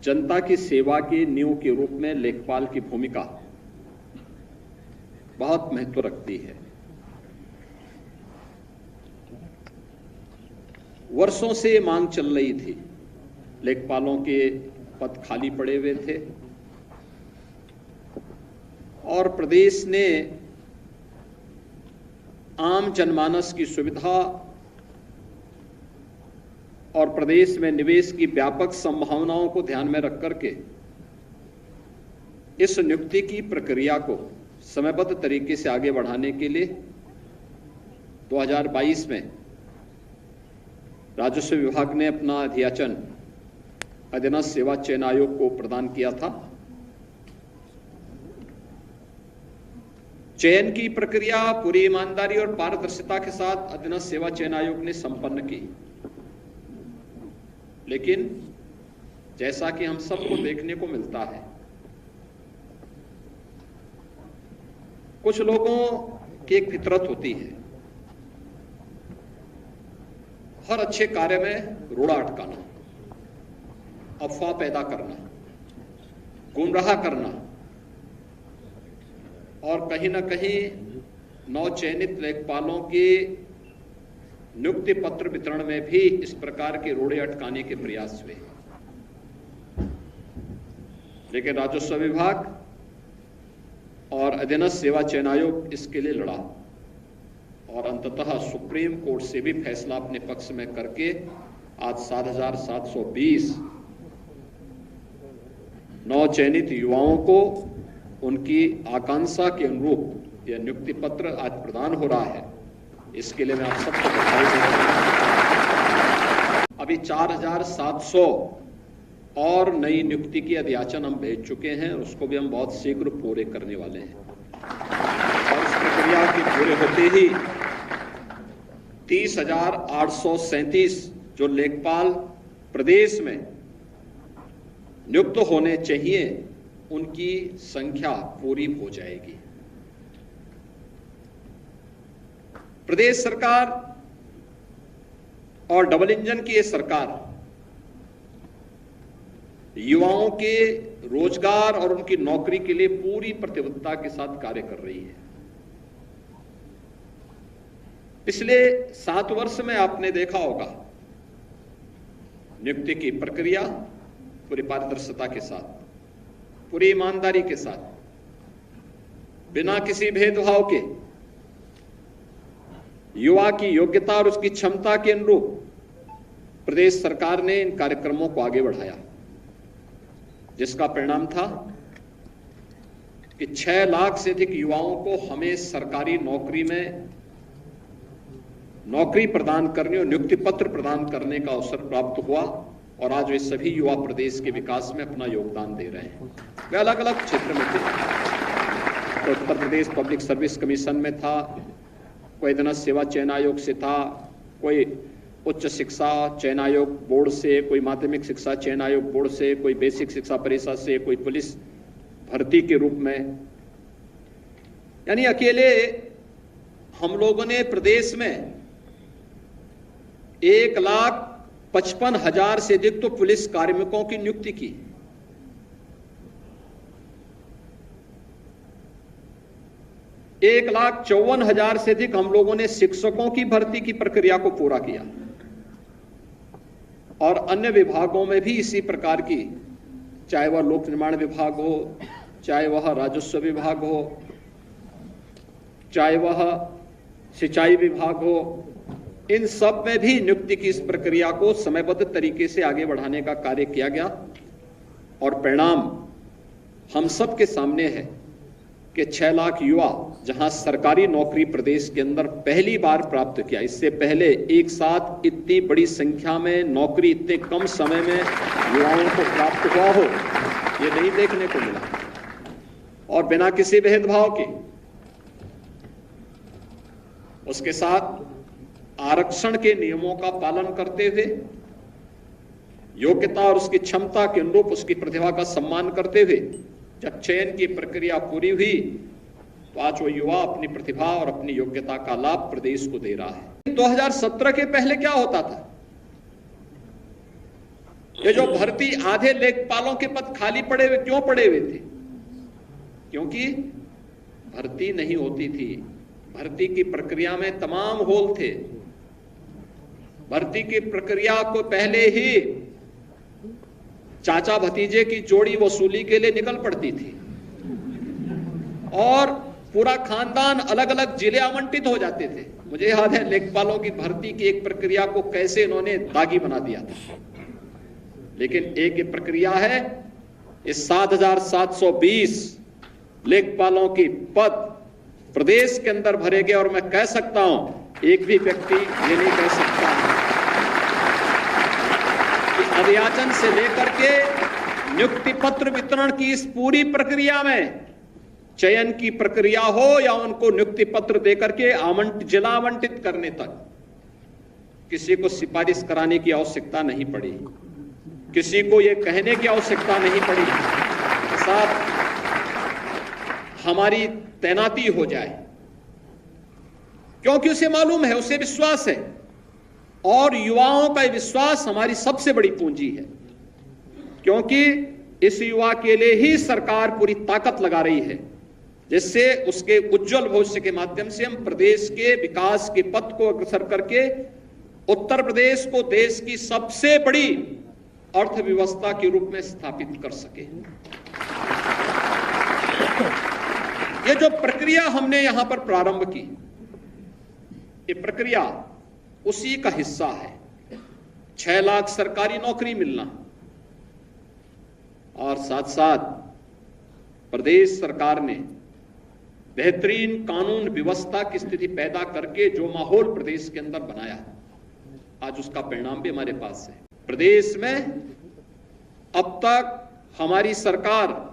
जनता की सेवा की नींव के रूप में लेखपाल की भूमिका बहुत महत्व रखती है। वर्षों से मांग चल रही थी, लेखपालों के पद खाली पड़े हुए थे और प्रदेश ने आम जनमानस की सुविधा और प्रदेश में निवेश की व्यापक संभावनाओं को ध्यान में रख करके इस नियुक्ति की प्रक्रिया को समयबद्ध तरीके से आगे बढ़ाने के लिए 2022 में राजस्व विभाग ने अपना अध्याचन अधीनस्थ सेवा चयन आयोग को प्रदान किया था। चयन की प्रक्रिया पूरी ईमानदारी और पारदर्शिता के साथ अधीनस्थ सेवा चयन आयोग ने संपन्न की, लेकिन जैसा कि हम सबको देखने को मिलता है, कुछ लोगों की एक फितरत होती है, हर अच्छे कार्य में रोड़ा अटकाना, अफवाह पैदा करना, गुमराह करना और कहीं ना कहीं नवचयनित लेखपालों के नियुक्ति पत्र वितरण में भी इस प्रकार के रोड़े अटकाने के प्रयास हुए। लेकिन राजस्व विभाग और अधीनस्थ सेवा चयन आयोग इसके लिए लड़ा और अंततः सुप्रीम कोर्ट से भी फैसला अपने पक्ष में करके आज 7,720 नवचयनित युवाओं को उनकी आकांक्षा के अनुरूप यह नियुक्ति पत्र आज प्रदान हो रहा है। इसके लिए मैं आप सबको बधाई देता हूं। अभी 4,700 और नई नियुक्ति की अध्याचन हम भेज चुके हैं, उसको भी हम बहुत शीघ्र पूरे करने वाले हैं और इस प्रक्रिया के पूरे होते ही 30,837 जो लेखपाल प्रदेश में नियुक्त होने चाहिए उनकी संख्या पूरी हो जाएगी। प्रदेश सरकार और डबल इंजन की ये सरकार युवाओं के रोजगार और उनकी नौकरी के लिए पूरी प्रतिबद्धता के साथ कार्य कर रही है। पिछले 7 वर्ष में आपने देखा होगा नियुक्ति की प्रक्रिया पूरी पारदर्शिता के साथ, पूरी ईमानदारी के साथ, बिना किसी भेदभाव के युवा की योग्यता और उसकी क्षमता के अनुरूप प्रदेश सरकार ने इन कार्यक्रमों को आगे बढ़ाया, जिसका परिणाम था कि 6 लाख से अधिक युवाओं को हमें सरकारी नौकरी में नौकरी प्रदान करने और नियुक्ति पत्र प्रदान करने का अवसर प्राप्त हुआ और आज वे सभी युवा प्रदेश के विकास में अपना योगदान दे रहे हैं। वे अलग अलग क्षेत्र में थे, तो Uttar Pradesh public service commission में था, कोई अधीनस्थ सेवा चयन आयोग से था, कोई उच्च शिक्षा चयन आयोग बोर्ड से, कोई माध्यमिक शिक्षा चयन आयोग बोर्ड से, कोई बेसिक शिक्षा परिषद से, कोई पुलिस भर्ती के रूप में। यानी अकेले हम लोगों ने प्रदेश में 1,55,000 से अधिक तो पुलिस कार्मिकों की नियुक्ति की। एक 1,54,000 से अधिक हम लोगों ने शिक्षकों की भर्ती की प्रक्रिया को पूरा किया और अन्य विभागों में भी इसी प्रकार की, चाहे वह लोक निर्माण विभाग हो, चाहे वह राजस्व विभाग हो, चाहे वह सिंचाई विभाग हो, इन सब में भी नियुक्ति की इस प्रक्रिया को समयबद्ध तरीके से आगे बढ़ाने का कार्य किया गया और परिणाम हम सब के सामने है कि 6 लाख युवा जहां सरकारी नौकरी प्रदेश के अंदर पहली बार प्राप्त किया। इससे पहले एक साथ इतनी बड़ी संख्या में नौकरी इतने कम समय में युवाओं को प्राप्त हुआ हो, ये नहीं देखने को मिला और बिना किसी भेदभाव के। उसके साथ आरक्षण के नियमों का पालन करते हुए, योग्यता और उसकी क्षमता के अनुरूप उसकी प्रतिभा का सम्मान करते हुए जब चयन की प्रक्रिया पूरी हुई तो आज वो युवा अपनी प्रतिभा और अपनी योग्यता का लाभ प्रदेश को दे रहा है। 2017 के पहले क्या होता था? ये जो भर्ती आधे लेखपालों के पद खाली पड़े हुए क्यों पड़े हुए थे? क्योंकि भर्ती नहीं होती थी। भर्ती की प्रक्रिया में तमाम होल थे। भर्ती की प्रक्रिया को पहले ही चाचा भतीजे की जोड़ी वसूली के लिए निकल पड़ती थी और पूरा खानदान अलग अलग जिले आवंटित हो जाते थे। मुझे याद है लेखपालों की भर्ती की एक प्रक्रिया को कैसे इन्होंने दागी बना दिया था। लेकिन एक ये प्रक्रिया है, इस 7,720 लेखपालों की पद प्रदेश के अंदर भरे गए और मैं कह सकता हूं एक भी व्यक्ति ये नहीं कह सकता कि अध्याचन से लेकर के नियुक्ति पत्र वितरण की इस पूरी प्रक्रिया में चयन की प्रक्रिया हो या उनको नियुक्ति पत्र देकर के जिला आवंटित करने तक किसी को सिफारिश कराने की आवश्यकता नहीं पड़ी, किसी को यह कहने की आवश्यकता नहीं पड़ी साहब हमारी तैनाती हो जाए, क्योंकि उसे मालूम है, उसे विश्वास है और युवाओं का विश्वास हमारी सबसे बड़ी पूंजी है। क्योंकि इस युवा के लिए ही सरकार पूरी ताकत लगा रही है, जिससे उसके उज्जवल भविष्य के माध्यम से हम प्रदेश के विकास के पथ को अग्रसर करके उत्तर प्रदेश को देश की सबसे बड़ी अर्थव्यवस्था के रूप में स्थापित कर सके। ये जो प्रक्रिया हमने यहां पर प्रारंभ की, ये प्रक्रिया उसी का हिस्सा है। 6 लाख सरकारी नौकरी मिलना और साथ साथ प्रदेश सरकार ने बेहतरीन कानून व्यवस्था की स्थिति पैदा करके जो माहौल प्रदेश के अंदर बनाया, आज उसका परिणाम भी हमारे पास है। प्रदेश में अब तक हमारी सरकार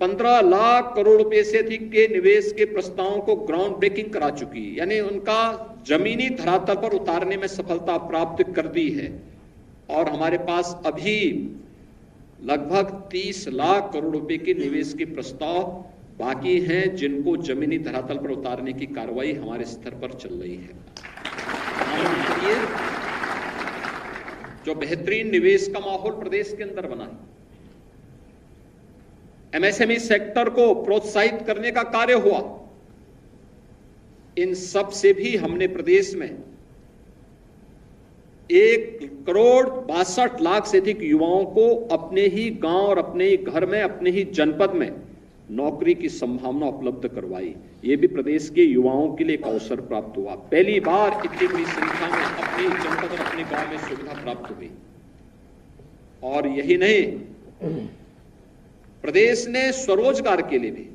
15 लाख करोड़ रुपए से अधिक के निवेश के प्रस्तावों को ग्राउंड ब्रेकिंग करा चुकी है, यानी उनका जमीनी धरातल पर उतारने में सफलता प्राप्त कर दी है। और हमारे पास अभी लगभग 30 लाख करोड़ रुपए के निवेश के प्रस्ताव बाकी हैं, जिनको जमीनी धरातल पर उतारने की कार्रवाई हमारे स्तर पर चल रही है। जो बेहतरीन निवेश का माहौल प्रदेश के अंदर बना है, एमएसएमई सेक्टर को प्रोत्साहित करने का कार्य हुआ, इन सब से भी हमने प्रदेश में 1,62,00,000 से अधिक युवाओं को अपने ही गांव और अपने ही घर में, अपने ही जनपद में नौकरी की संभावना उपलब्ध करवाई। ये भी प्रदेश के युवाओं के लिए एक अवसर प्राप्त हुआ। पहली बार इतनी बड़ी संख्या में अपने जनपद और अपने गांव में सुविधा प्राप्त हुई। और यही नहीं, प्रदेश ने स्वरोजगार के लिए भी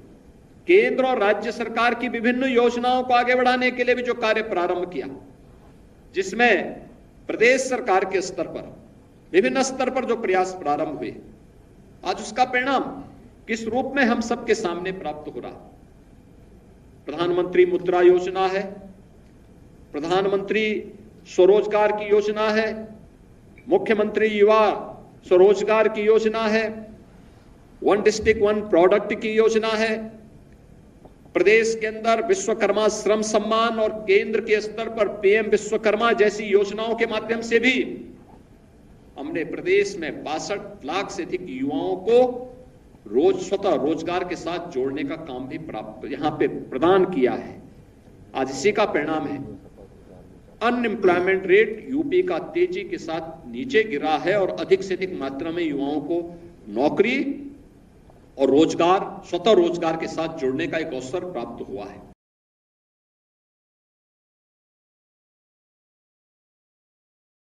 केंद्र और राज्य सरकार की विभिन्न योजनाओं को आगे बढ़ाने के लिए भी जो कार्य प्रारंभ किया, जिसमें प्रदेश सरकार के स्तर पर विभिन्न स्तर पर जो प्रयास प्रारंभ हुए, आज उसका परिणाम किस रूप में हम सबके सामने प्राप्त हो रहा। प्रधानमंत्री मुद्रा योजना है, प्रधानमंत्री स्वरोजगार की योजना है, मुख्यमंत्री युवा स्वरोजगार की योजना है, 1 डिस्ट्रिक्ट 1 प्रोडक्ट की योजना है, प्रदेश के अंदर विश्वकर्मा श्रम सम्मान और केंद्र के स्तर पर पीएम विश्वकर्मा जैसी योजनाओं के माध्यम से भी हमने प्रदेश में 62 लाख से अधिक युवाओं को स्वतः रोजगार के साथ जोड़ने का काम भी प्राप्त यहां पे प्रदान किया है। आज इसी का परिणाम है अनएम्प्लॉयमेंट रेट यूपी का तेजी के साथ नीचे गिरा है और अधिक से अधिक मात्रा में युवाओं को नौकरी और रोजगार, स्वतः रोजगार के साथ जोड़ने का एक अवसर प्राप्त हुआ है।